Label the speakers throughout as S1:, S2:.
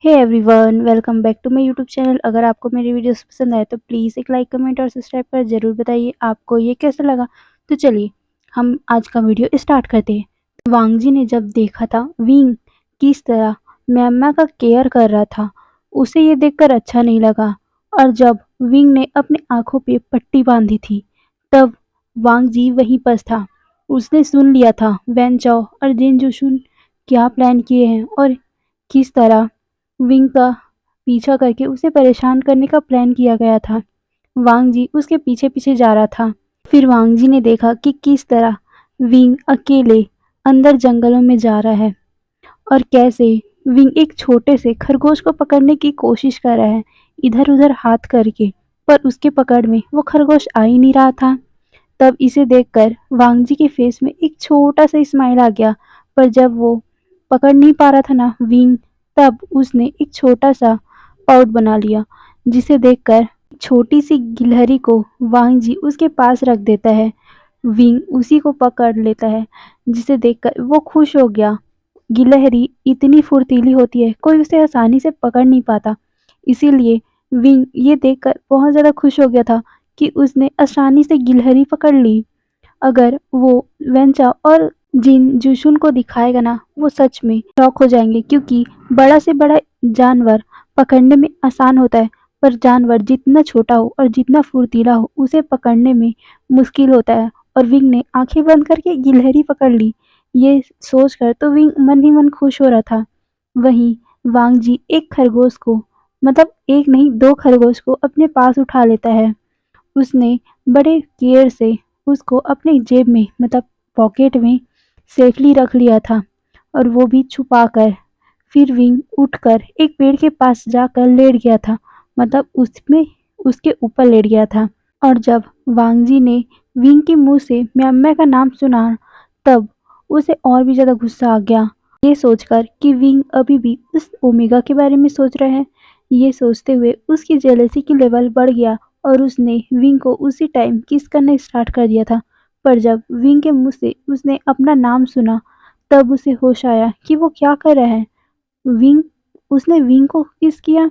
S1: Hey everyone, welcome back to my YouTube channel. अगर आपको मेरी वीडियोस पसंद आए तो प्लीज़ एक लाइक, कमेंट और सब्सक्राइब कर ज़रूर बताइए आपको ये कैसा लगा। तो चलिए हम आज का वीडियो स्टार्ट करते हैं। वांग जी ने जब देखा था विंग किस तरह म्यांमा का केयर कर रहा था, उसे ये देखकर अच्छा नहीं लगा। और जब विंग ने अपनी आंखों पे पट्टी बांधी थी, तब वांग जी वहीं पर था। उसने सुन लिया था वैन चाओ और जिन जुशुन क्या प्लान किए हैं और किस तरह विंग का पीछा करके उसे परेशान करने का प्लान किया गया था। वांग जी उसके पीछे-पीछे जा रहा था। फिर वांग जी ने देखा कि किस तरह विंग अकेले अंदर जंगलों में जा रहा है और कैसे विंग एक छोटे से खरगोश को पकड़ने की कोशिश कर रहा है, इधर-उधर हाथ करके, पर उसके पकड़ में वो खरगोश आ ही नहीं रहा था। तब इसे देखकर वांग जी के फेस में एक छोटा सा स्माइल आ गया, पर जब वो पकड़ नहीं पा रहा था ना विंग, तब उसने एक छोटा सा पाउट बना लिया, जिसे देखकर छोटी सी गिलहरी को वांग जी उसके पास रख देता है। विंग उसी को पकड़ लेता है, जिसे देखकर वो खुश हो गया। गिलहरी इतनी फुर्तीली होती है, कोई उसे आसानी से पकड़ नहीं पाता। इसीलिए विंग ये देखकर बहुत ज़्यादा खुश हो गया था कि उसने आसानी से गिलहरी पकड़ ली। अगर वो वेंचा और जिन जुशुन को दिखाएगा ना, वो सच में शॉक हो जाएंगे, क्योंकि बड़ा से बड़ा जानवर पकड़ने में आसान होता है, पर जानवर जितना छोटा हो और जितना फुर्तीला हो उसे पकड़ने में मुश्किल होता है। और विंग ने आंखें बंद करके गिलहरी पकड़ ली। ये सोचकर तो विंग मन ही मन खुश हो रहा था। वहीं वांग जी एक खरगोश को, मतलब एक नहीं दो खरगोश को अपने पास उठा लेता है। उसने बड़े केयर से उसको अपने जेब में, मतलब पॉकेट में सेफली रख लिया था, और वो भी छुपाकर। फिर विंग उठकर एक पेड़ के पास जाकर लेट गया था, मतलब उसमें उसके ऊपर लेट गया था। और जब वांगजी ने विंग के मुंह से म्याम्या का नाम सुना, तब उसे और भी ज़्यादा गुस्सा आ गया। ये सोचकर कि विंग अभी भी उस ओमेगा के बारे में सोच रहा है। ये सोचते हुए उसकी जेलसी की लेवल बढ़ गया और उसने विंग को उसी टाइम किस करना स्टार्ट कर दिया था। पर जब विंग के मुंह से उसने अपना नाम सुना, तब उसे होश आया कि वो क्या कर रहा है। विंग उसने विंग को किस किया।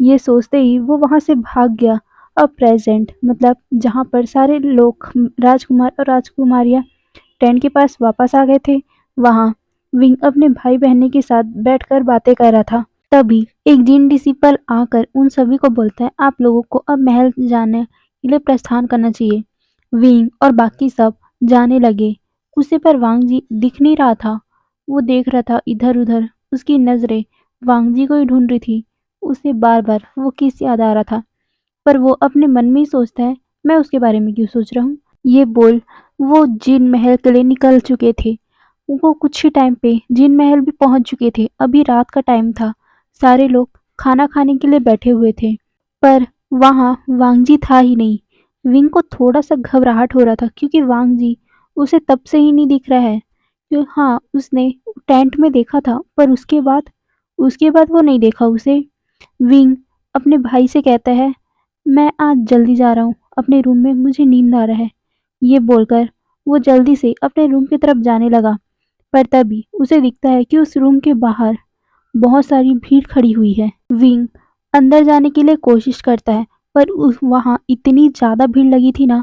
S1: ये सोचते ही वो वहाँ से भाग गया। अब प्रेजेंट, मतलब जहाँ पर सारे लोग राजकुमार और राजकुमारियाँ टेंट के पास वापस आ गए थे, वहाँ विंग अपने भाई बहनों के साथ बैठकर बातें कर रहा था। तभी एक जिन डिसिपल आकर उन सभी को बोलता है, आप लोगों को अब महल जाने के लिए प्रस्थान करना चाहिए। विंग और बाकी सब जाने लगे। उसे पर वांग जी दिख नहीं रहा था। वो देख रहा था इधर उधर, उसकी नजरें वांग जी को ही ढूंढ रही थी। उसे बार बार वो किस याद आ रहा था, पर वो अपने मन में ही सोचता है, मैं उसके बारे में क्यों सोच रहा हूँ। ये बोल वो जिन महल के लिए निकल चुके थे। वो कुछ ही टाइम पे जिन महल भी पहुंच चुके थे। अभी रात का टाइम था, सारे लोग खाना खाने के लिए बैठे हुए थे, पर वहाँ वांगजी था ही नहीं। विंग को थोड़ा सा घबराहट हो रहा था, क्योंकि वांगजी उसे तब से ही नहीं दिख रहा है। क्यों, हाँ उसने टेंट में देखा था, पर उसके बाद वो नहीं देखा उसे। विंग अपने भाई से कहता है, मैं आज जल्दी जा रहा हूँ अपने रूम में, मुझे नींद आ रहा है। ये बोलकर वो जल्दी से अपने रूम की तरफ जाने लगा, पर तभी उसे दिखता है कि उस रूम के बाहर बहुत सारी भीड़ खड़ी हुई है। विंग अंदर जाने के लिए कोशिश करता है, पर वहाँ इतनी ज़्यादा भीड़ लगी थी ना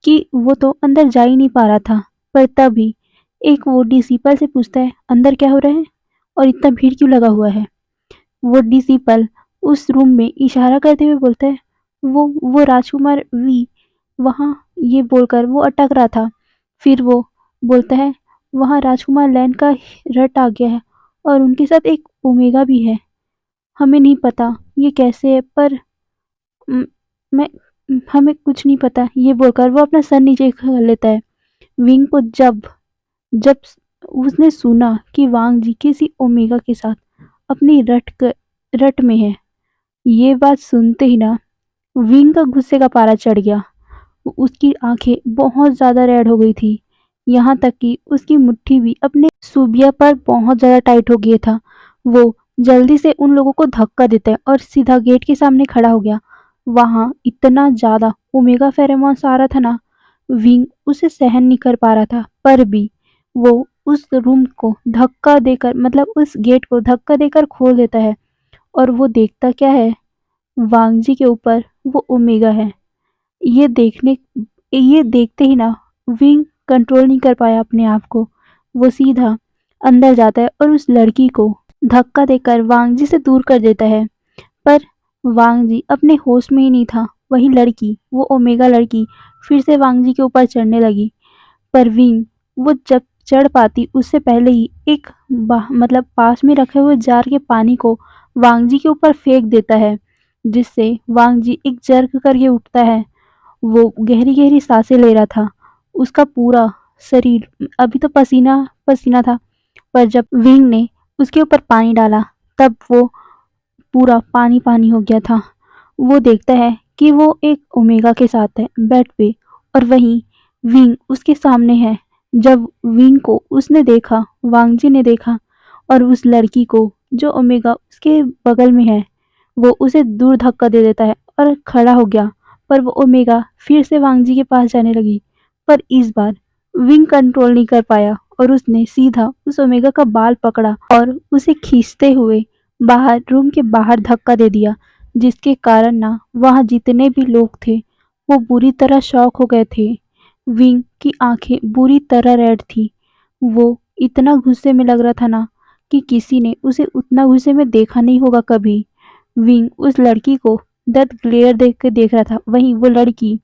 S1: कि वो तो अंदर जा ही नहीं पा रहा था। पर तभी एक वो डिसिपल से पूछता है, अंदर क्या हो रहा है और इतना भीड़ क्यों लगा हुआ है। वो डिसिपल उस रूम में इशारा करते हुए बोलता है, वो राजकुमार वी वहाँ। ये बोलकर वो अटक रहा था। फिर वो बोलता है, वहाँ राजकुमार लैन का रट आ गया है और उनके साथ एक ओमेगा भी है। हमें नहीं पता ये कैसे है, पर म, मैं हमें कुछ नहीं पता। ये बोलकर वो अपना सर नीचे कर लेता है। विंग को जब जब उसने सुना कि वांग जी किसी ओमेगा के साथ अपनी रट में है, ये बात सुनते ही ना विंग का गुस्से का पारा चढ़ गया। उसकी आंखें बहुत ज़्यादा रेड हो गई थी, यहाँ तक कि उसकी मुट्ठी भी अपने सूबिया पर बहुत ज़्यादा टाइट हो गया था। वो जल्दी से उन लोगों को धक्का देता है और सीधा गेट के सामने खड़ा हो गया। वहाँ इतना ज़्यादा ओमेगा फेरेमोन्स आ रहा था ना, विंग उसे सहन नहीं कर पा रहा था, पर भी वो उस रूम को धक्का देकर, मतलब उस गेट को धक्का देकर खोल देता है और वो देखता क्या है, वांग जी के ऊपर वो ओमेगा है। ये देखने ये देखते ही ना विंग कंट्रोल नहीं कर पाया अपने आप को। वो सीधा अंदर जाता है और उस लड़की को धक्का देकर वांग जी से दूर कर देता है। पर वांग जी अपने होश में ही नहीं था। वही लड़की, वो ओमेगा लड़की फिर से वांग जी के ऊपर चढ़ने लगी। पर विंग वो जब चढ़ पाती उससे पहले ही एक मतलब पास में रखे हुए जार के पानी को वांग जी के ऊपर फेंक देता है, जिससे वांग जी एक जर्क करके उठता है। वो गहरी-गहरी साँसें ले रहा था। उसका पूरा शरीर अभी तो पसीना-पसीना था, पर जब विंग ने उसके ऊपर पानी डाला, तब वो पूरा पानी-पानी हो गया था। वो देखता है कि वो एक ओमेगा के साथ है बेड पे, और वहीं विंग उसके सामने है। जब विंग को उसने देखा, वांगजी ने देखा और उस लड़की को जो ओमेगा उसके बगल में है, वो उसे दूर धक्का दे देता है और खड़ा हो गया। पर वो ओमेगा फिर से वांगजी के पास जाने लगी। पर इस बार विंग कंट्रोल नहीं कर पाया और उसने सीधा उस ओमेगा का बाल पकड़ा और उसे खींचते हुए बाहर रूम के बाहर धक्का दे दिया, जिसके कारण ना वहाँ जितने भी लोग थे वो बुरी तरह शॉक हो गए थे। विंग की आंखें बुरी तरह रेड थी। वो इतना गुस्से में लग रहा था ना कि किसी ने उसे उतना गुस्से में देखा नहीं होगा कभी। विंग उस लड़की को दर्द ग्लेयर देख के देख रहा था। वहीं वो लड़की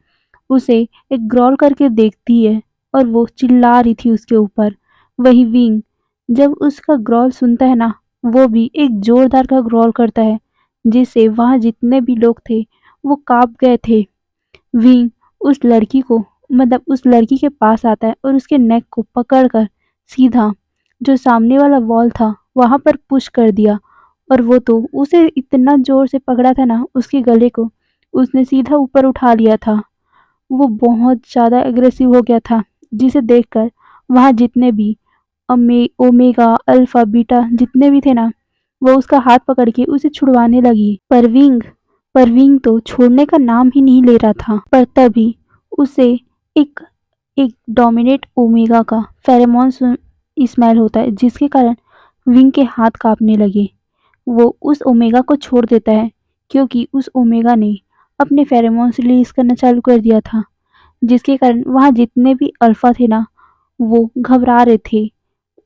S1: उसे एक ग्रॉल करके देखती है और वो चिल्ला रही थी उसके ऊपर। वहीं विंग जब उसका ग्रॉल सुनता है ना, वो भी एक जोरदार का ग्रॉल करता है, जिससे वहाँ जितने भी लोग थे वो काँप गए थे। विंग उस लड़की को उस लड़की के पास आता है और उसके नेक को पकड़कर सीधा जो सामने वाला वॉल था वहाँ पर पुश कर दिया। और वो तो उसे इतना जोर से पकड़ा था ना उसके गले को, उसने सीधा ऊपर उठा लिया था। वो बहुत ज़्यादा एग्रेसिव हो गया था, जिसे देखकर वहाँ जितने भी ओमेगा, अल्फा, बीटा जितने भी थे ना, वो उसका हाथ पकड़ के उसे छुड़वाने लगी। परवीन तो छोड़ने का नाम ही नहीं ले रहा था। पर तभी उसे एक एक डोमिनेट ओमेगा का फेरोमोन स्मेल होता है, जिसके कारण विंग के हाथ कांपने लगे। वो उस ओमेगा को छोड़ देता है, क्योंकि उस ओमेगा ने अपने फेरोमोन्स रिलीज करना चालू कर दिया था, जिसके कारण वहाँ जितने भी अल्फा थे ना, वो घबरा रहे थे।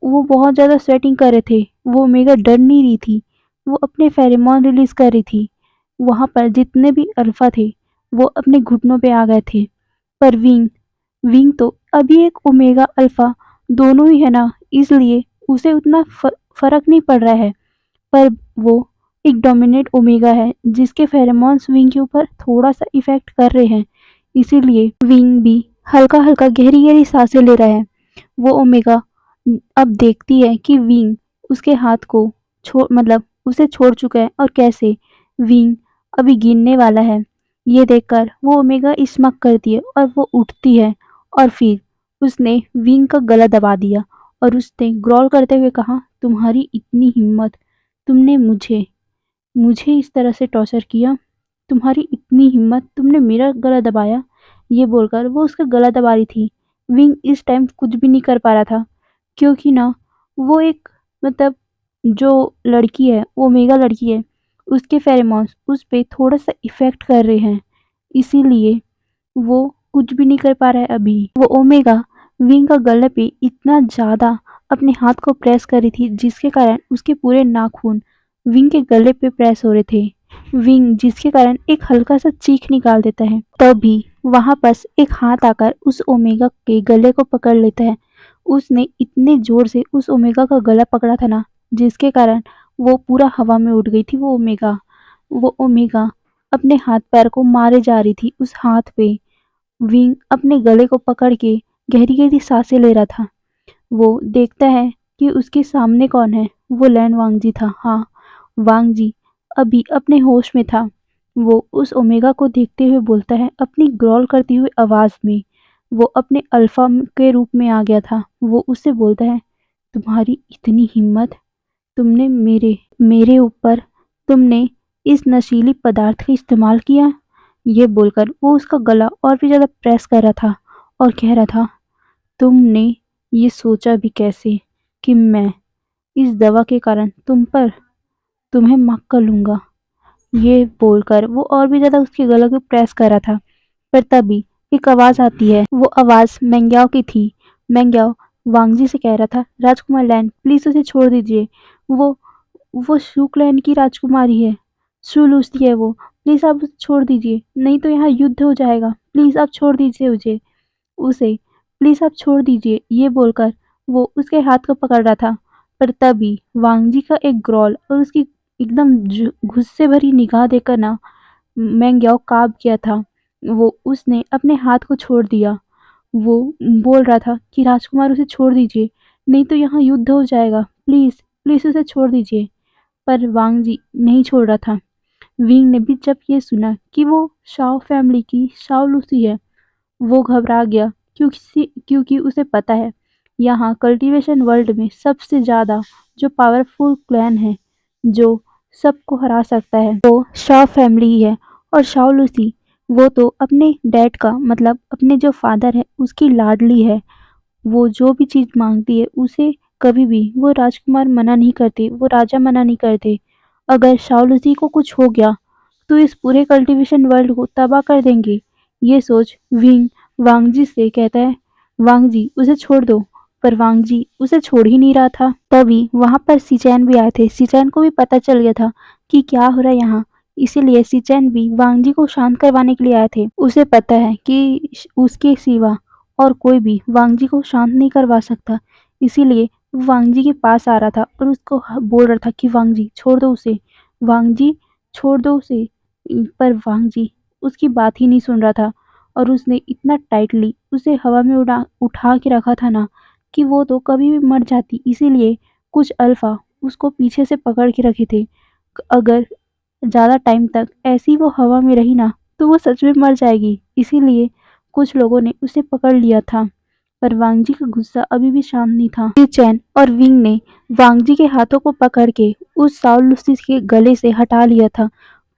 S1: वो बहुत ज़्यादा स्वेटिंग कर रहे थे। वो ओमेगा डर नहीं रही थी। वो अपने फेरोमोन रिलीज कर रही थी। वहाँ पर जितने भी अल्फा थे, वो अपने घुटनों पे आ गए थे। पर विंग विंग तो अभी एक ओमेगा अल्फा दोनों ही है ना, इसलिए उसे उतना फर्क नहीं पड़ रहा है। पर वो एक डोमिनेट ओमेगा है, जिसके फेरोमोन्स विंग के ऊपर थोड़ा सा इफेक्ट कर रहे हैं। इसीलिए विंग भी हल्का हल्का गहरी गहरी सांसें ले रहा है। वो ओमेगा अब देखती है कि विंग उसके हाथ को उसे छोड़ चुका है, और कैसे विंग अभी गिरने वाला है। ये देखकर वो ओमेगा इस्मक करती है और वो उठती है, और फिर उसने विंग का गला दबा दिया और उसने ग्रॉल करते हुए कहा, तुम्हारी इतनी हिम्मत, तुमने मुझे मुझे इस तरह से टॉर्चर किया, तुम्हारी इतनी हिम्मत, तुमने मेरा गला दबाया। ये बोलकर वो उसका गला दबा रही थी। विंग इस टाइम कुछ भी नहीं कर पा रहा था, क्योंकि ना वो एक मतलब जो लड़की है, वो ओमेगा लड़की है, उसके फेरोमोन्स उस पे थोड़ा-सा इफ़ेक्ट कर रहे हैं। इसीलिए वो कुछ भी नहीं कर पा रहा है अभी। वो ओमेगा विंग का गले पे इतना ज़्यादा अपने हाथ को प्रेस कर रही थी, जिसके कारण उसके पूरे नाखून विंग के गले पे प्रेस हो रहे थे। विंग जिसके कारण एक हल्का सा चीख निकाल देता है। तभी वहाँ पास एक हाथ आकर उस ओमेगा के गले को पकड़ लेता है। उसने इतने ज़ोर से उस ओमेगा का गला पकड़ा था ना, जिसके कारण वो पूरा हवा में उड़ गई थी वो ओमेगा। वो ओमेगा अपने हाथ-पैर को मारे जा रही थी उस हाथ पे। विंग अपने गले को पकड़ के गहरी-गहरी साँसें ले रहा था। वो देखता है कि उसके सामने कौन है, वो लैन वांगजी था। हाँ, वांगजी अभी अपने होश में था। वो उस ओमेगा को देखते हुए बोलता है अपनी ग्रॉल करती हुई आवाज़ में। वो अपने अल्फा के रूप में आ गया था। वो उससे बोलता है, तुम्हारी इतनी हिम्मत, तुमने मेरे मेरे ऊपर तुमने इस नशीली पदार्थ का इस्तेमाल किया। ये बोलकर वो उसका गला और भी ज़्यादा प्रेस कर रहा था और कह रहा था, तुमने ये सोचा भी कैसे कि मैं इस दवा के कारण तुम पर तुम्हें माफ कर लूँगा। ये बोलकर वो और भी ज़्यादा उसके गले को प्रेस कर रहा था। पर तभी एक आवाज़ आती है। वो आवाज़ मेंग्याओ की थी। मेंग्याओ वांगजी से कह रहा था, राजकुमार लैन प्लीज़ उसे छोड़ दीजिए। वो वो शू क्लैन की राजकुमारी है। शू लूसी है वो। प्लीज़ आप उसे छोड़ दीजिए, नहीं तो यहाँ युद्ध हो जाएगा। प्लीज़ आप छोड़ दीजिए उसे। प्लीज़ आप छोड़ दीजिए। ये बोलकर वो उसके हाथ को पकड़ रहा था। पर तभी वांगजी का एक ग्रॉल और उसकी एकदम गुस्से भरी निगाह देखकर ना मेंग्याओ काँप गया था। वो उसने अपने हाथ को छोड़ दिया। वो बोल रहा था कि राजकुमार उसे छोड़ दीजिए, नहीं तो यहाँ युद्ध हो जाएगा। प्लीज़, प्लीज़ उसे छोड़ दीजिए। पर वांगजी नहीं छोड़ रहा था। विंग ने भी जब ये सुना कि वो शाओ फैमिली की शाओ लूसी है, वो घबरा गया क्योंकि उसे पता है यहाँ कल्टीवेशन वर्ल्ड में सबसे ज़्यादा जो पावरफुल क्लैन है जो सबको हरा सकता है वो शाओ फैमिली ही है। और शाओ लूसी वो तो अपने डैड का मतलब अपने जो फादर है उसकी लाडली है। वो जो भी चीज़ मांगती है उसे कभी भी वो राजकुमार मना नहीं करते, वो राजा मना नहीं करते। अगर शाओ लूसी को कुछ हो गया तो इस पूरे कल्टीवेशन वर्ल्ड को तबाह कर देंगे। ये सोच विंग वांगजी से कहता है, वांगजी उसे छोड़ दो। पर वांगजी उसे छोड़ ही नहीं रहा था। तभी वहां पर सिचैन भी आए थे। सिचैन को भी पता चल गया था कि क्या हो रहा है यहाँ। इसीलिए सिचैन भी वांगजी को शांत करवाने के लिए आए थे। उसे पता है कि उसके सिवा और कोई भी वांगजी को शांत नहीं करवा सकता। इसीलिए वो वांगजी के पास आ रहा था और उसको बोल रहा था कि वांगजी छोड़ दो उसे, वांगजी छोड़ दो उसे। पर वांगजी उसकी बात ही नहीं सुन रहा था और उसने इतना टाइटली उसे हवा में उठा के रखा था ना कि वो तो कभी भी मर जाती। इसीलिए कुछ अल्फा उसको पीछे से पकड़ के रखे थे। अगर ज़्यादा टाइम तक ऐसी वो हवा में रही ना तो वो सच में मर जाएगी। इसीलिए कुछ लोगों ने उसे पकड़ लिया था। पर वांगजी का गुस्सा अभी भी शांत नहीं था। चैन और विंग ने वांगजी के हाथों को पकड़ के उस साउल लूसी के गले से हटा लिया था।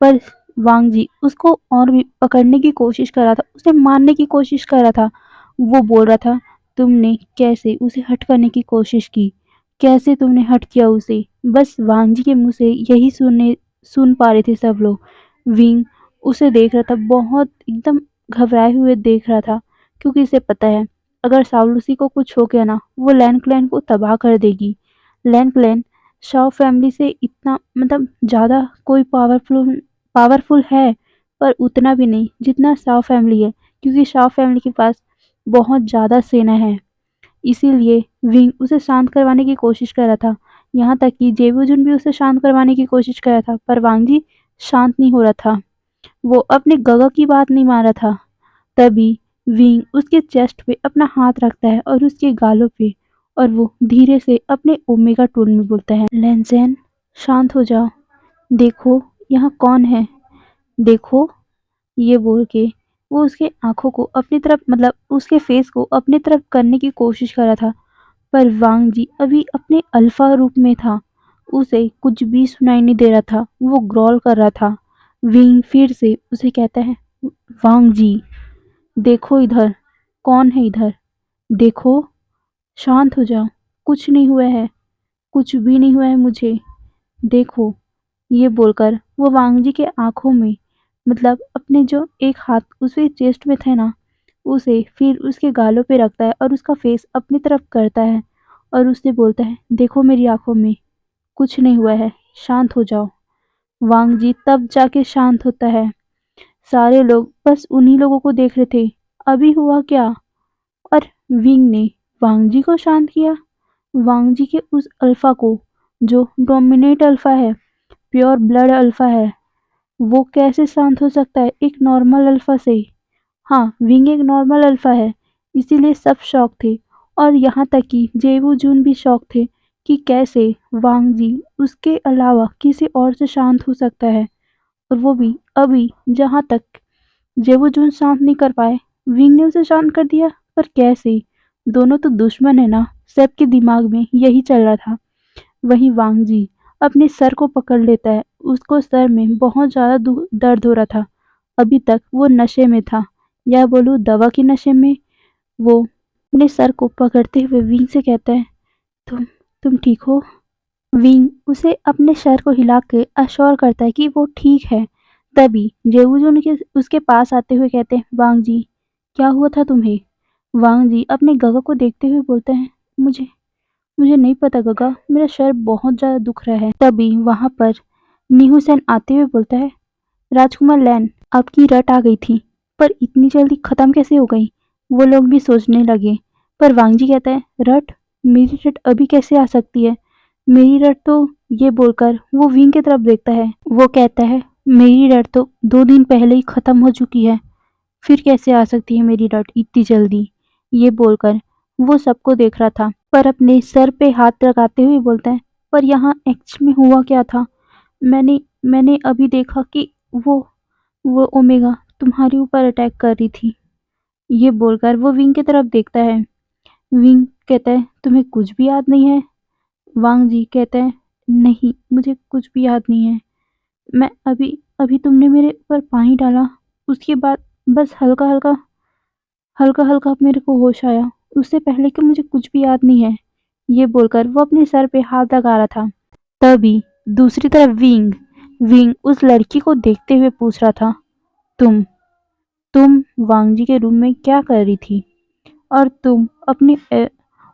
S1: पर वांगजी उसको और भी पकड़ने की कोशिश कर रहा था, उसे मारने की कोशिश कर रहा था। वो बोल रहा था, तुमने कैसे उसे हट करने की कोशिश की, कैसे तुमने हट किया उसे। बस वांगजी के मुंह से यही सुन पा रहे थे सब लोग। विंग उसे देख रहा था, बहुत एकदम घबराए हुए देख रहा था क्योंकि इसे पता है अगर साउलूसी को कुछ हो गया ना वो लैन क्लैन को तबाह कर देगी। लैन क्लैन शाओ फैमिली से इतना मतलब ज़्यादा कोई पावरफुल पावरफुल है पर उतना भी नहीं जितना शाओ फैमिली है, क्योंकि शाओ फैमिली के पास बहुत ज़्यादा सेना है। इसीलिए विंग उसे शांत करवाने की कोशिश कर रहा था। यहाँ तक कि जेबूजुन भी उसे शांत करवाने की कोशिश कर रहा था पर वांगजी शांत नहीं हो रहा था। वो अपने गगा की बात नहीं मान रहा था। तभी विंग उसके चेस्ट पे अपना हाथ रखता है और उसके गालों पे, और वो धीरे से अपने ओमेगा टोन में बोलता है, लेंजेन शांत हो जाओ, देखो यहाँ कौन है, देखो। ये बोल के वो उसके आंखों को अपनी तरफ मतलब उसके फेस को अपनी तरफ करने की कोशिश कर रहा था। पर वांग जी अभी अपने अल्फा रूप में था। उसे कुछ भी सुनाई नहीं दे रहा था, वो ग्रॉल कर रहा था। विंग फिर से उसे कहता है, वांग जी देखो इधर, कौन है इधर, देखो, शांत हो जाओ, कुछ नहीं हुआ है, कुछ भी नहीं हुआ है मुझे, देखो। ये बोलकर वो वांगजी के आंखों में मतलब अपने जो एक हाथ उसके चेस्ट में थे ना उसे फिर उसके गालों पे रखता है और उसका फेस अपनी तरफ करता है और उससे बोलता है, देखो मेरी आंखों में, कुछ नहीं हुआ है, शांत हो जाओ। वांगजी तब जाके शांत होता है। सारे लोग बस उन्हीं लोगों को देख रहे थे, अभी हुआ क्या। और विंग ने वांगजी को शांत किया। वांगजी के उस अल्फा को जो डोमिनेट अल्फा है, प्योर ब्लड अल्फा है, वो कैसे शांत हो सकता है एक नॉर्मल अल्फा से। हाँ, विंग एक नॉर्मल अल्फा है, इसीलिए सब शौक थे। और यहाँ तक कि जेवू जून भी शौक थे कि कैसे वांगजी उसके अलावा किसी और से शांत हो सकता है, और वो भी अभी। जहाँ तक जेवू जून शांत नहीं कर पाए, विंग ने उसे शांत कर दिया। पर कैसे, दोनों तो दुश्मन है ना। सबके दिमाग में यही चल रहा था। वहीं वांगजी अपने सर को पकड़ लेता है, उसको सर में बहुत ज़्यादा दर्द हो रहा था। अभी तक वो नशे में था, या बोलूँ दवा के नशे में। वो अपने सर को पकड़ते हुए विंग से कहता है, तुम तुम ठीक हो, विंग उसे अपने सर को हिला के अश्योर करता है कि वो ठीक है। तभी जेवूजून के उसके पास आते हुए कहते हैं, वांग जी, क्या हुआ था तुम्हें? वांग जी अपने गगा को देखते हुए बोलते हैं, मुझे मुझे नहीं पता गगा, मेरा सर बहुत ज़्यादा दुख रहा है। तभी वहाँ पर नीहू सेन आते हुए बोलता है, राजकुमार लैन, आपकी रट आ गई थी, पर इतनी जल्दी खत्म कैसे हो गई? वो लोग भी सोचने लगे, पर वांग जी कहता है, रट? मेरी रट अभी कैसे आ सकती है? मेरी रट तो, ये बोलकर वो विंग की तरफ देखता है। वो कहता है, मेरी रट तो 2 दिन पहले ही खत्म हो चुकी है, फिर कैसे आ सकती है मेरी रट इतनी जल्दी? ये बोलकर वो सबको देख रहा था, पर अपने सर पे हाथ लगाते हुए बोलता है, पर यहाँ एक्चुअल में हुआ क्या था? मैंने मैंने अभी देखा कि वो ओमेगा तुम्हारे ऊपर अटैक कर रही थी। ये बोलकर वो विंग की तरफ देखता है। विंग कहता है, तुम्हें कुछ भी याद नहीं है? वांग जी कहते हैं, नहीं, मुझे कुछ भी याद नहीं है। मैं अभी अभी तुमने मेरे ऊपर पानी डाला, उसके बाद बस हल्का हल्का मेरे को होश आया, उससे पहले कि मुझे कुछ भी याद नहीं है। ये बोलकर वो अपने सर पे हाथ लगा रहा था। तभी दूसरी तरफ विंग विंग उस लड़की को देखते हुए पूछ रहा था, तुम तुम वांग जी के रूम में क्या कर रही थी? और तुम अपने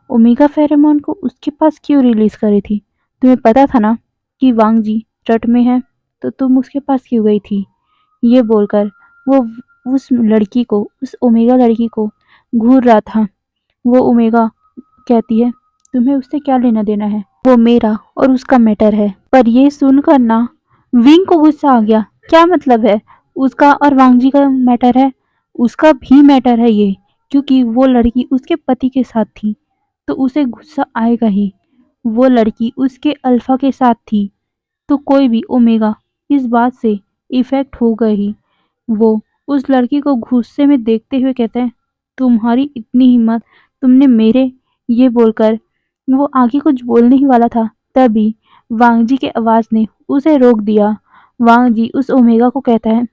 S1: ओमेगा फेरोमोन को उसके पास क्यों रिलीज कर रही थी? तुम्हें पता था ना कि वांग जी रट में है, तो तुम उसके पास क्यों गई थी? ये बोलकर वो उस ओमेगा लड़की को घूर रहा था। वो ओमेगा कहती है, तुम्हें उससे क्या लेना देना है? वो मेरा और उसका मैटर है। पर ये सुनकर ना विंग को गुस्सा आ गया। क्या मतलब है? उसका और वांगजी का मैटर है? उसका भी मैटर है ये, क्योंकि वो लड़की उसके पति के साथ थी, तो उसे गुस्सा आएगा ही। वो लड़की उसके अल्फा के साथ थी, तो कोई भी ओमेगा इस बात से इफेक्ट होगा ही। वो उस लड़की को गुस्से में देखते हुए कहते हैं, तुम्हारी इतनी हिम्मत, तुमने मेरे, ये बोलकर वो आगे कुछ बोलने ही वाला था, तभी वांगजी के आवाज ने उसे रोक दिया। वांगजी उस ओमेगा को कहता है,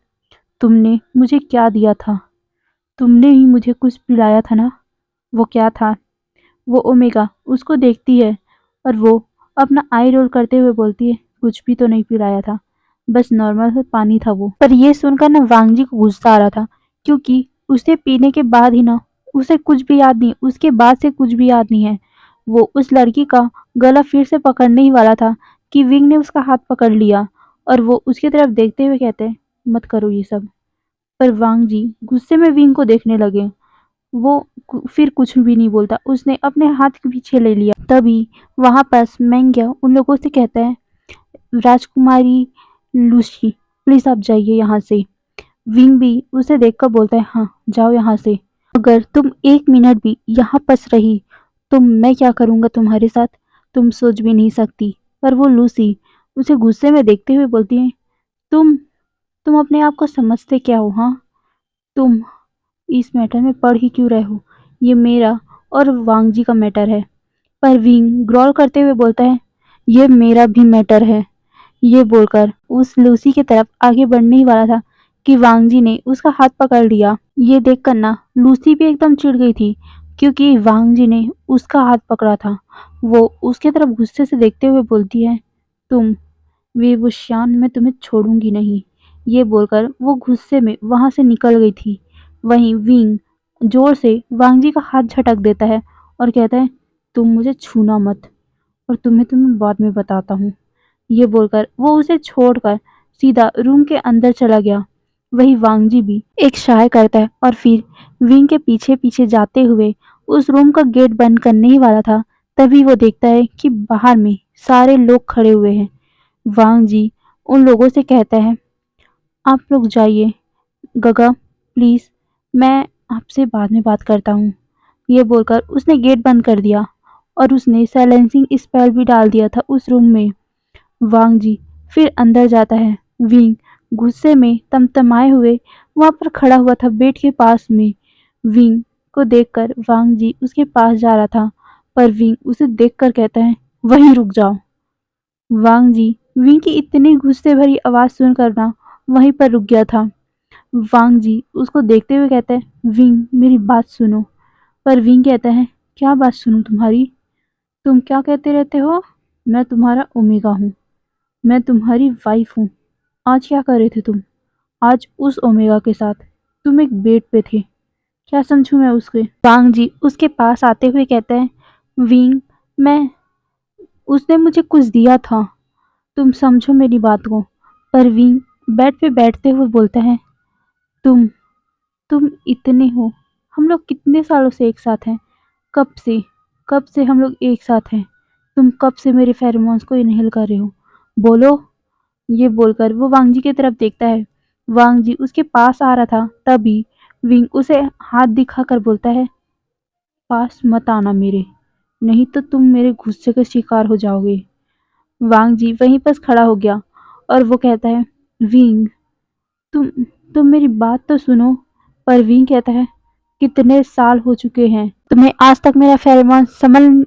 S1: तुमने मुझे क्या दिया था? तुमने ही मुझे कुछ पिलाया था ना? वो क्या था? वो ओमेगा उसको देखती है और वो अपना आई रोल करते हुए बोलती है, कुछ भी तो नहीं पिलाया था, बस नॉर्मल सा पानी था वो। पर ये सुनकर ना वांगजी को गुस्सा आ रहा था, क्योंकि उसे पीने के बाद ही ना उसे कुछ भी याद नहीं, उसके बाद से कुछ भी याद नहीं है। वो उस लड़की का गला फिर से पकड़ने ही वाला था कि विंग ने उसका हाथ पकड़ लिया और वो उसकी तरफ देखते हुए कहते हैं, मत करो ये सब। पर वांगजी गुस्से में विंग को देखने लगे। वो फिर कुछ भी नहीं बोलता, उसने अपने हाथ के पीछे ले लिया। तभी वहां पास मैंग्या उन लोगों से कहता है, राजकुमारी लूसी, प्लीज आप जाइए यहाँ से। विंग भी उसे देखकर बोलता है, हाँ जाओ यहाँ से। अगर तुम 1 मिनट भी यहाँ फंस रही तो मैं क्या करूँगा तुम्हारे साथ, तुम सोच भी नहीं सकती। पर वो लूसी उसे गुस्से में देखते हुए बोलती है, तुम तुम अपने आप को समझते क्या हो? हाँ, तुम इस मैटर में पढ़ ही क्यों रहे हो? ये मेरा और वांगजी का मैटर है। पर विंग ग्रॉल करते हुए बोलता है, ये मेरा भी मैटर है। ये बोलकर उस लूसी की तरफ आगे बढ़ने ही वाला था कि वांगजी ने उसका हाथ पकड़ लिया। ये देखकर ना लूसी भी एकदम चिढ़ गई थी, क्योंकि वांगजी ने उसका हाथ पकड़ा था। वो उसके तरफ गुस्से से देखते हुए बोलती है, तुम वेवुशियान, मैं तुम्हें छोड़ूंगी नहीं। ये बोलकर वो गुस्से में वहां से निकल गई थी। वहीं विंग जोर से वांगजी का हाथ झटक देता है और कहता है, तुम मुझे छूना मत, और तुम्हें बाद में बताता हूँ। ये बोलकर वो उसे छोड़कर सीधा रूम के अंदर चला गया। वही वांगजी भी एक शाय करता है और फिर विंग के पीछे पीछे जाते हुए उस रूम का गेट बंद करने ही वाला था। तभी वो देखता है कि बाहर में सारे लोग खड़े हुए हैं। वांग जी उन लोगों से कहता है, आप लोग जाइए, गगा प्लीज, मैं आपसे बाद में बात करता हूँ। ये बोलकर उसने गेट बंद कर दिया और उसने साइलेंसिंग स्पेल भी डाल दिया था उस रूम में। वांग जी फिर अंदर जाता है। विंग गुस्से में तमतमाए हुए वहां पर खड़ा हुआ था बेड के पास में। विंग को देखकर वांग जी उसके पास जा रहा था, पर विंग उसे देखकर कहता है, वहीं रुक जाओ। वांग जी विंग की इतनी गुस्से भरी आवाज सुनकर ना वहीं पर रुक गया था। वांग जी उसको देखते हुए कहते हैं, विंग मेरी बात सुनो। पर विंग कहता है, क्या बात सुनूं तुम्हारी? तुम क्या कहते रहते हो? मैं तुम्हारा ओमेगा हूँ, मैं तुम्हारी वाइफ हूँ। आज क्या कर रहे थे तुम? आज उस ओमेगा के साथ तुम एक बेड पे थे। क्या समझूं मैं उसके? वांग जी उसके पास आते हुए कहते हैं, विंग, मैं उसने मुझे कुछ दिया था, तुम समझो मेरी बात को। पर विंग बेड पे बैठते हुए बोलता है, तुम तुम इतने हो, हम लोग कितने सालों से एक साथ हैं। कब से कब से हम लोग एक साथ हैं? तुम कब से मेरे फेरोमोन्स को इनहेल कर रहे हो? बोलो। ये बोलकर वो वांग जी की तरफ देखता है। वांग जी उसके पास आ रहा था, तभी विंग उसे हाथ दिखाकर बोलता है, पास मत आना मेरे, नहीं तो तुम मेरे गुस्से का शिकार हो जाओगे। वांग जी वहीं पर खड़ा हो गया और वो कहता है, विंग, तुम तुम मेरी बात तो सुनो। पर विंग कहता है, कितने साल हो चुके हैं, तुम्हें आज तक मेरा फेरोमोन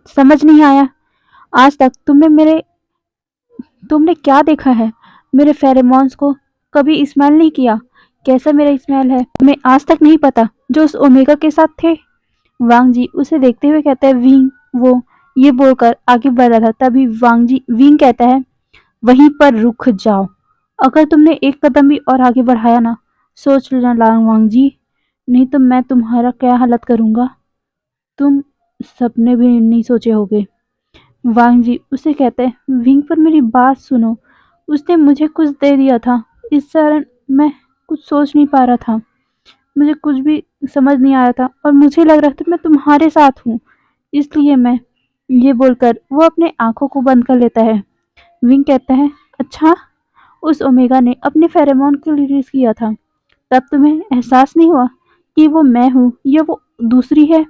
S1: समझ नहीं आया? आज तक तुमने क्या देखा है? मेरे फेरोमोन्स को कभी स्मेल नहीं किया? कैसा मेरा स्मेल है तुम्हें आज तक नहीं पता, जो उस ओमेगा के साथ थे? वांग जी उसे देखते हुए कहता है, विंग, वो ये बोलकर आगे बढ़ रहा था, तभी विंग कहता है, वहीं पर रुक जाओ। अगर तुमने एक कदम भी और आगे बढ़ाया ना, सोच लेना वांग जी, नहीं तो मैं तुम्हारा क्या हालत करूंगा, तुम सपने भी नहीं सोचे होगे। वांग जी उसे कहते हैं, विंग, पर मेरी बात सुनो। उसने मुझे कुछ दे दिया था, इस कारण मैं कुछ सोच नहीं पा रहा था, मुझे कुछ भी समझ नहीं आ रहा था और मुझे लग रहा था मैं तुम्हारे साथ हूँ, इसलिए मैं। ये बोलकर वो अपने आंखों को बंद कर लेता है। विंग कहता है, अच्छा, उस ओमेगा ने अपने फेरोमोन को रिलीज किया था, तब तुम्हें एहसास नहीं हुआ कि वो मैं हूँ या वो दूसरी है?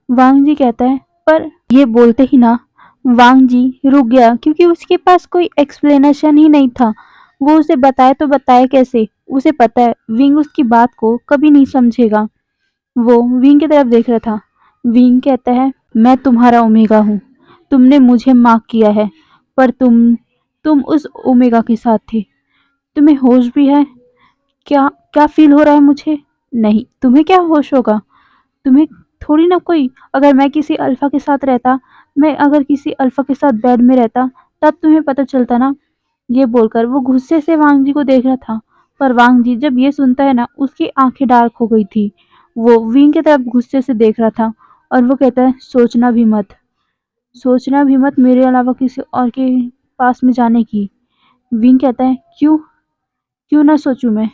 S1: वांग जी कहता है, पर ये बोलते ही ना वांग जी रुक गया, क्योंकि उसके पास कोई एक्सप्लेनेशन ही नहीं था। वो उसे बताए तो बताए कैसे? उसे पता है विंग उसकी बात को कभी नहीं समझेगा। वो विंग की तरफ देख रहा था। विंग कहता है, मैं तुम्हारा ओमेगा हूँ, तुमने मुझे मार्क किया है, पर तुम उस ओमेगा के साथ थे। तुम्हें होश भी है? क्या क्या फील हो रहा है मुझे? नहीं, तुम्हें क्या होश होगा? तुम्हें थोड़ी ना कोई, अगर मैं किसी अल्फा के साथ रहता, मैं अगर किसी अल्फा के साथ बेड में रहता, तब तुम्हें पता चलता ना। ये बोलकर वो गुस्से से वांग जी को देख रहा था, पर वांग जी जब ये सुनता है ना, उसकी आंखें डार्क हो गई थी। वो विंग की तरफ गुस्से से देख रहा था और वो कहता है, सोचना भी मत मेरे अलावा किसी और के पास में जाने की। विंग कहता है, क्यों क्यों ना सोचूं मैं,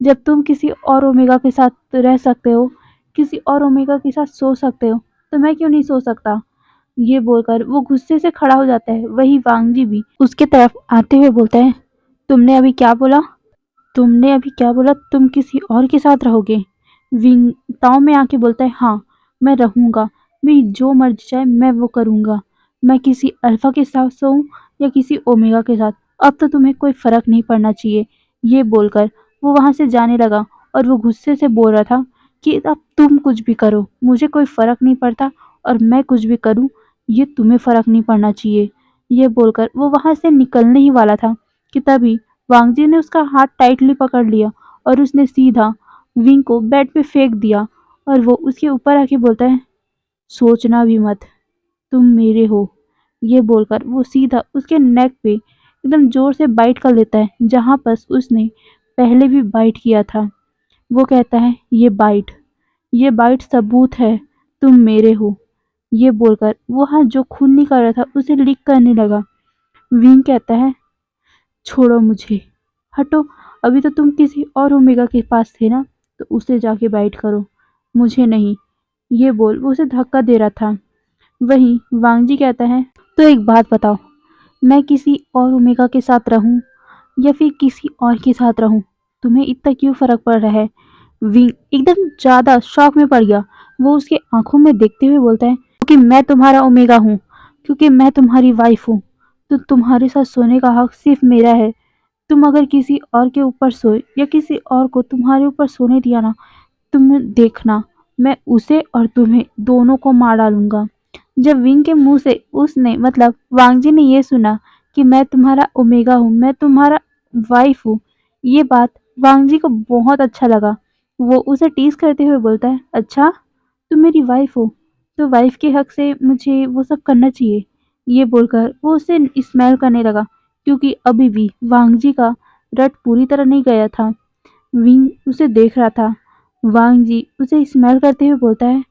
S1: जब तुम किसी और ओमेगा के साथ रह सकते हो, किसी और ओमेगा के साथ सो सकते हो, तो मैं क्यों नहीं सो सकता? ये बोलकर वो गुस्से से खड़ा हो जाता है। वही वांग जी भी उसके तरफ आते हुए बोलता है, तुमने अभी क्या बोला? तुम किसी और के साथ रहोगे? विंग ताव में आके बोलता है, हाँ, मैं रहूंगा, मेरी जो मर्जी चाहे मैं वो करूंगा। मैं किसी अल्फा के साथ सोऊं या किसी ओमेगा के साथ, अब तो तुम्हें कोई फर्क नहीं पड़ना चाहिए। ये बोलकर वो वहां से जाने लगा और वो गुस्से से बोल रहा था कि अब तुम कुछ भी करो, मुझे कोई फर्क नहीं पड़ता, और मैं कुछ भी करूं, ये तुम्हें फर्क नहीं पड़ना चाहिए। ये बोलकर वो वहां से निकलने ही वाला था कि तभी वांगजी ने उसका हाथ टाइटली पकड़ लिया और उसने सीधा विंग को बेड पे फेंक दिया और वो उसके ऊपर आके बोलता है, सोचना भी मत, तुम मेरे हो। ये बोलकर वो सीधा उसके नेक पे एकदम जोर से बाइट कर लेता है, जहां पर उसने पहले भी बाइट किया था। वो कहता है, ये बाइट सबूत है, तुम मेरे हो। ये बोलकर वो हाथ जो खून निकल रहा था उसे लिक करने लगा। विंग कहता है, छोड़ो मुझे, हटो, अभी तो तुम किसी और ओमेगा के पास थे ना, तो उसे जाके बाइट करो, मुझे नहीं। ये बोल वो उसे धक्का दे रहा था। वहीं वांगजी कहता है, तो एक बात बताओ, मैं किसी और ओमेगा के साथ रहूं या फिर किसी और के साथ रहूं, तुम्हें इतना क्यों फर्क पड़ रहा है? विंग एकदम ज्यादा शॉक में पड़ गया। वो उसके आंखों में देखते हुए बोलता है, क्योंकि मैं तुम्हारा ओमेगा हूँ, क्योंकि मैं तुम्हारी वाइफ हूँ, तो तुम्हारे साथ सोने का हक सिर्फ मेरा है। तुम अगर किसी और के ऊपर सोए या किसी और को तुम्हारे ऊपर सोने दिया ना, तुम देखना, मैं उसे और तुम्हें दोनों को मार डालूंगा। जब विंग के मुंह से उसने मतलब वांगजी ने ये सुना कि मैं तुम्हारा ओमेगा हूँ, मैं तुम्हारा वाइफ हूँ, ये बात वांगजी को बहुत अच्छा लगा। वो उसे टीज करते हुए बोलता है, अच्छा, तुम मेरी वाइफ हो, तो वाइफ के हक से मुझे वो सब करना चाहिए, ये बोलकर वो उसे स्मेल करने लगा, क्योंकि अभी भी वांग जी का रट पूरी तरह नहीं गया था। विंग उसे देख रहा था। वांग जी उसे स्मेल करते हुए बोलता है,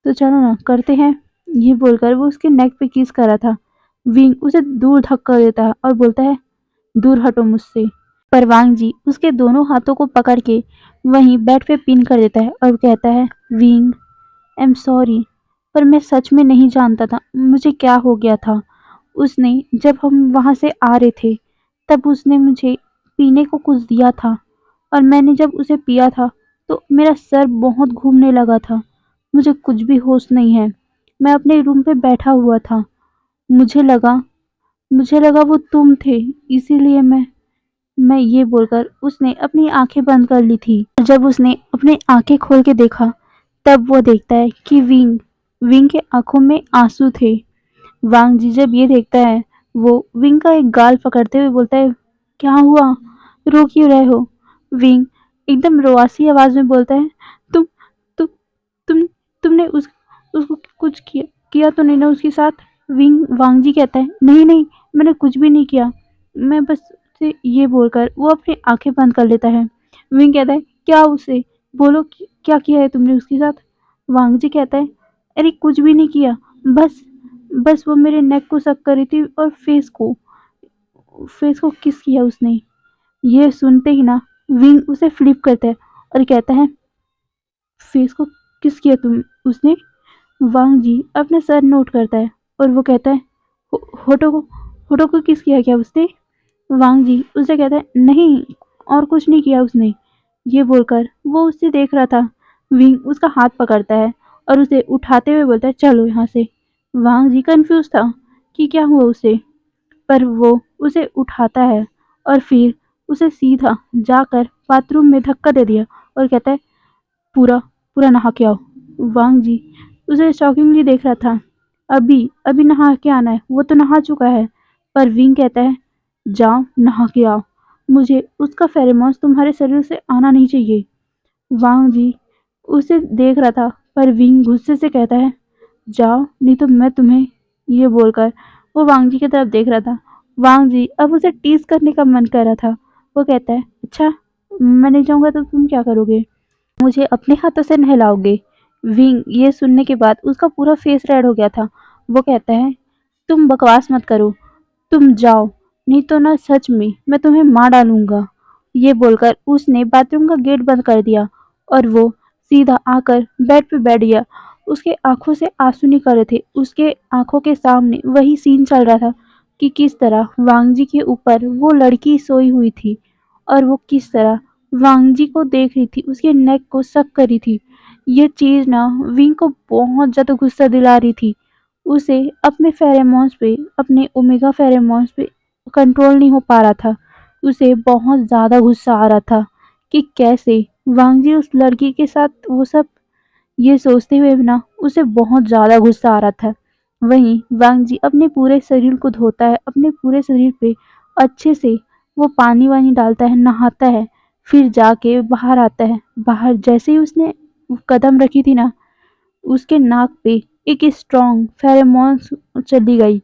S1: तो चलो ना करते हैं। ये बोलकर वो उसके नेक पे किस कर रहा था। विंग उसे दूर धक्का देता है और बोलता है, दूर हटो मुझसे। पर वांग जी उसके दोनों हाथों को पकड़ के वहीं बेड पे पिन कर देता है और कहता है, विंग आई एम सॉरी, पर मैं सच में नहीं जानता था मुझे क्या हो गया था। उसने जब हम वहां से आ रहे थे तब उसने मुझे पीने को कुछ दिया था, और मैंने जब उसे पिया था तो मेरा सर बहुत घूमने लगा था। मुझे कुछ भी होश नहीं है। मैं अपने रूम पे बैठा हुआ था। मुझे लगा मुझे लगा वो तुम थे, इसीलिए मैं ये बोलकर उसने अपनी आंखें बंद कर ली थी। जब उसने अपनी आंखें खोल के देखा तब वो देखता है कि विंग विंग के आंखों में आंसू थे। वांग जी जब ये देखता है, वो विंग का एक गाल पकड़ते हुए बोलता है, क्या हुआ, रो क्यों रहे हो। विंग एकदम रोआसी आवाज में बोलता है, तुम तुम तुम तुमने उसको कुछ किया किया तो नहीं ना उसके साथ। वांग जी कहता है, नहीं नहीं, मैंने कुछ भी नहीं किया, मैं बस से ये बोलकर वो अपनी आंखें बंद कर लेता है। विंग कहता है, क्या उसे बोलो क्या किया है तुमने उसके साथ। वांग जी कहता है, अरे कुछ भी नहीं किया, बस बस वो मेरे नेक को सक कर रही थी और फेस को किस किया उसने। ये सुनते ही ना विंग उसे फ्लिप करता है और कहता है, फेस को किस किया तुम उसने। वांग जी अपना सर नोट करता है और वो कहता है, होठों को होठों को किस किया क्या उसने। वांग जी उसे कहता है, नहीं और कुछ नहीं किया उसने। ये बोलकर वो उसे देख रहा था। विंग उसका हाथ पकड़ता है और उसे उठाते हुए बोलता है, चलो यहाँ से। वांग जी कंफ्यूज था कि क्या हुआ उसे, पर वो उसे उठाता है और फिर उसे सीधा जाकर बाथरूम में धक्का दे दिया और कहता है, पूरा पूरा नहा के आओ। वांग जी उसे शॉकिंगली देख रहा था। अभी अभी नहा के आना है, वो तो नहा चुका है। पर विंग कहता है, जाओ नहा के आओ, मुझे उसका फेरोमोन्स तुम्हारे शरीर से आना नहीं चाहिए। वांग जी उसे देख रहा था, पर विंग गुस्से से कहता है, जाओ नहीं तो मैं तुम्हें। ये बोलकर वो वांग जी की तरफ देख रहा था। वांग जी अब उसे टीज करने का मन कर रहा था। वो कहता है, अच्छा मैं नहीं जाऊंगा तो तुम क्या करोगे, मुझे अपने हाथों से नहलाओगे। विंग ये सुनने के बाद उसका पूरा फेस रेड हो गया था। वो कहता है, तुम बकवास मत करो, तुम जाओ, नहीं तो ना सच में मैं तुम्हें मार डालूंगा। ये बोलकर उसने बाथरूम का गेट बंद कर दिया और वो सीधा आकर बेड पे बैठ गया। उसके आंखों से आंसू निकल रहे थे। उसके आंखों के सामने वही सीन चल रहा था कि किस तरह वांगजी के ऊपर वो लड़की सोई हुई थी और वो किस तरह वांगजी को देख रही थी, उसके नेक को सक कर रही थी। ये चीज ना विंग को बहुत ज्यादा गुस्सा दिला रही थी। उसे अपने फेरेमोन्स पे, अपने ओमेगा फेरेमोन्स पे कंट्रोल नहीं हो पा रहा था। उसे बहुत ज़्यादा गुस्सा आ रहा था कि कैसे वांगजी उस लड़की के साथ वो सब। ये सोचते हुए ना उसे बहुत ज़्यादा गुस्सा आ रहा था। वहीं वांगजी अपने पूरे शरीर को धोता है, अपने पूरे शरीर पे अच्छे से वो पानी वानी डालता है, नहाता है, फिर जाके बाहर आता है। बाहर जैसे ही उसने कदम रखी थी ना, उसके नाक पे एक स्ट्रॉन्ग फेरोमोन्स चली गई।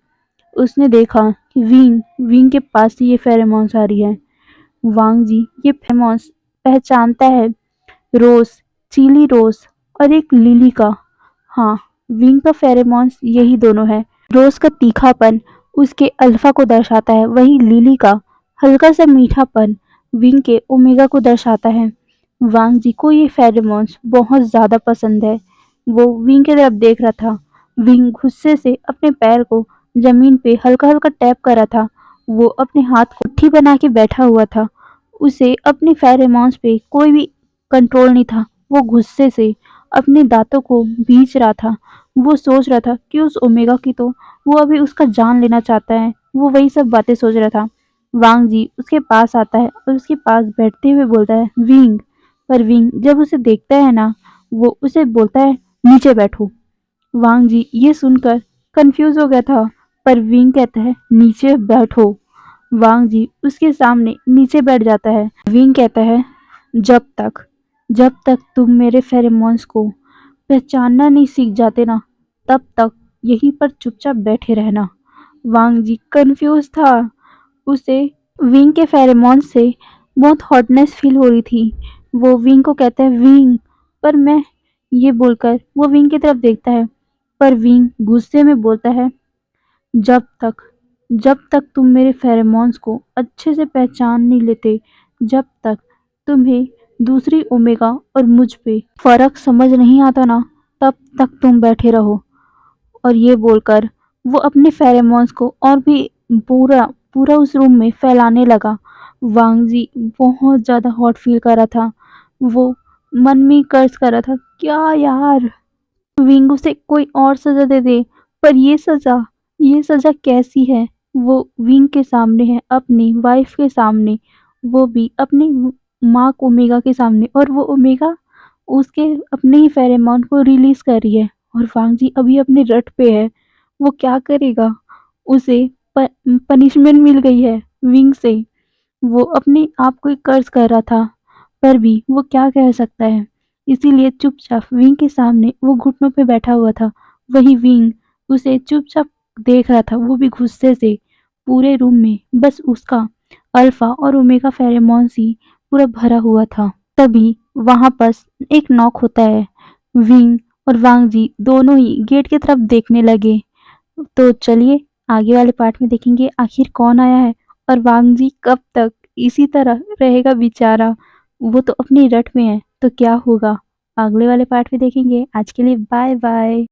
S1: उसने देखा कि विंग विंग के पास से ये फेरोमोन्स आ रही है। वांग जी ये फेरोमोन्स पहचानता है, रोज, चिली रोज और एक लिली का। हाँ, विंग का फेरोमोन्स यही दोनों है। रोज का तीखापन उसके अल्फा को दर्शाता है, वहीं लिली का हल्का सा मीठापन विंग के ओमेगा को दर्शाता है। वांग जी को ये फेरोमोन्स बहुत ज़्यादा पसंद है। वो विंग की तरफ देख रहा था। विंग गुस्से से अपने पैर को जमीन पे हल्का हल्का टैप कर रहा था। वो अपने हाथ को मुट्ठी बना के बैठा हुआ था। उसे अपने फेरोमोन्स पे कोई भी कंट्रोल नहीं था। वो गुस्से से अपने दांतों को भींच रहा था। वो सोच रहा था कि उस ओमेगा की तो वो अभी उसका जान लेना चाहता है। वो वही सब बातें सोच रहा था। वांग जी उसके पास आता है और उसके पास बैठते हुए बोलता है, विंग। पर विंग जब उसे देखता है ना, वो उसे बोलता है, नीचे बैठो। वांग जी ये सुनकर कंफ्यूज हो गया था, पर विंग कहता है, नीचे बैठो। वांग जी उसके सामने नीचे बैठ जाता है। विंग कहता है, जब तक जब तक तुम मेरे फेरोमोन्स को पहचानना नहीं सीख जाते ना, तब तक यहीं पर चुपचाप बैठे रहना। वांग जी कंफ्यूज था। उसे विंग के फेरोमोन से बहुत हॉटनेस फील हो रही थी। वो विंग को कहता है विंग, पर मैं, ये बोलकर वो विंग की तरफ देखता है, पर विंग गुस्से में बोलता है जब तक जब तक तुम मेरे फेरोमोन्स को अच्छे से पहचान नहीं लेते, जब तक तुम्हें दूसरी ओमेगा और मुझ पे फर्क समझ नहीं आता ना, तब तक तुम बैठे रहो। और ये बोलकर वो अपने फेरोमोन्स को और भी पूरा पूरा उस रूम में फैलाने लगा। वांग जी बहुत ज़्यादा हॉट फील कर रहा था। वो मन में कर्ज कर रहा था, क्या यार, विंग उसे कोई और सज़ा दे दे, पर ये सज़ा कैसी है? वो विंग के सामने है, अपनी वाइफ के सामने, वो भी अपनी माँ ओमेगा के सामने, और वो ओमेगा उसके अपने ही फेरोमोन को रिलीज़ कर रही है और वांग जी अभी अपने रट पे है। वो क्या करेगा? उसे प पनिशमेंट मिल गई है विंग से। वो अपने आप को ही कर्ज कर रहा था, पर भी वो क्या कह सकता है? इसीलिए चुपचाप विंग के सामने वो घुटनों पे बैठा हुआ था। वहीं विंग उसे चुपचाप देख रहा था, वो भी गुस्से से। पूरे रूम में बस उसका अल्फा और ओमेगा फेरोमोन ही पूरा भरा हुआ था। तभी वहां पास एक नॉक होता है। विंग और वांग जी दोनों ही गेट की तरफ देखने लगे। तो चलिए आगे वाले पार्ट में देखेंगे आखिर कौन आया है और वांग जी कब तक इसी तरह रहेगा बेचारा। वो तो अपनी रट में है, तो क्या होगा अगले वाले पार्ट में देखेंगे। आज के लिए बाय बाय।